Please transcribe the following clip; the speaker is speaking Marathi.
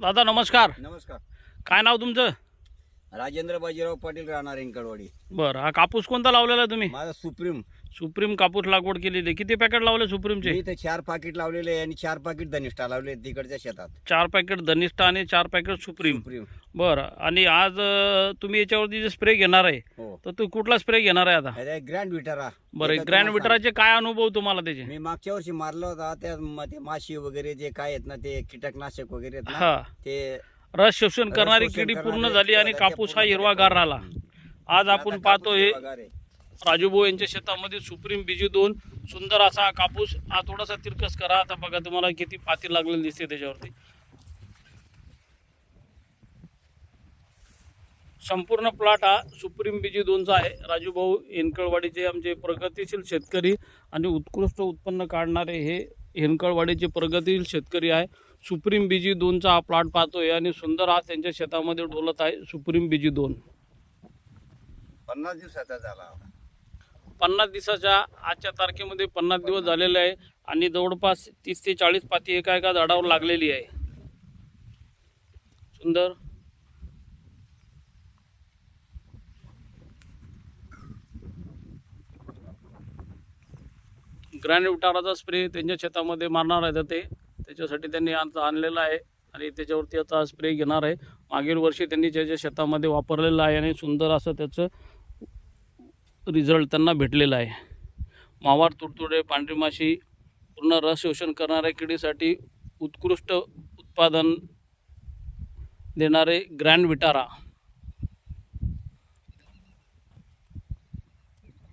दादा नमस्कार. नमस्कार. काय नाव तुमचं? राजेंद्र बाजीराव पाटील, राहणार इंकडवाडी. बरं, हा कापूस कोणता लावलेला आहे तुम्ही? माझा सुप्रीम. सुप्रीम कापूस लागवड केलेली आहे. किती पॅकेट लावले सुप्रीमचे? मी ते 4 पाकिट लावलेले आहे आणि 4 पाकिट धनिष्ठा लावले तिकडच्या शेतात. 4 पॅकेट धनिष्ठा आणि 4 पॅकेट सुप्रीम. सुप्रीम. बरं, आणि आज तुम्ही याच्यावरती जे स्प्रे घेणार आहे हो. तर तू कुठला स्प्रे घेणार आहे आता? अरे ग्रँड विटारा. बरं, ग्रँड विटराचे काय अनुभव तुम्हाला त्याचे? मी मागच्या वर्षी मारला होता ते माशी वगैरे जे काय आहेत ना, ते कीटकनाशक वगैरे आहेत ना, हा, ते रस शोषण करणारी शोषण किडी पूर्ण करणारे झाली आणि ते कापूस हा पूर्ण हिरवागार राहिला. आज आता आपण कापूस पाहतो हे हिरवागार आहे. राजूभाऊ यांच्या शेतामध्ये सुप्रीम BG2 सुंदर असा हा कापूस. हा थोडासा तिरकस करा. आता बघा तुम्हाला किती पाती लागलेली दिसते त्याच्यावरती. संपूर्ण प्लॉट हा सुप्रीम BG2चा आहे. राजूभाऊ हेनकळवाडीचे आमचे प्रगतिशील शेतकरी आणि उत्कृष्ट उत्पन्न काढणारे हे हेनकळवाडीचे प्रगतिशील शेतकरी आहे. सुप्रीम BG2चा हा प्लॉट पाहतोय आणि सुंदर हा त्यांच्या शेतामध्ये डोलत आहे सुप्रीम BG2. 50 दिवसाचा झाला. 50 दिवसाच्या आजच्या तारखेमध्ये 50 दिवस झालेले आहे आणि जवळपास 30 ते 40 पाती एका झाडावर लागलेली आहे. सुंदर. ग्रँड विटाराचा स्प्रे त्यांच्या शेतामध्ये मारणार आहे ते, त्याच्यासाठी त्यांनी आज आणलेला आहे आणि त्याच्यावरती आता स्प्रे घेणार आहे. मागील वर्षी त्यांनी त्याच्या शेतामध्ये वापरलेलं आहे आणि सुंदर असं त्याचं रिझल्ट त्यांना भेटलेला आहे. मावार, तुडतुडे, पांढरी माशी, पूर्ण रस शोषण करणाऱ्या किडीसाठी उत्कृष्ट उत्पादन देणारे ग्रँड विटारा.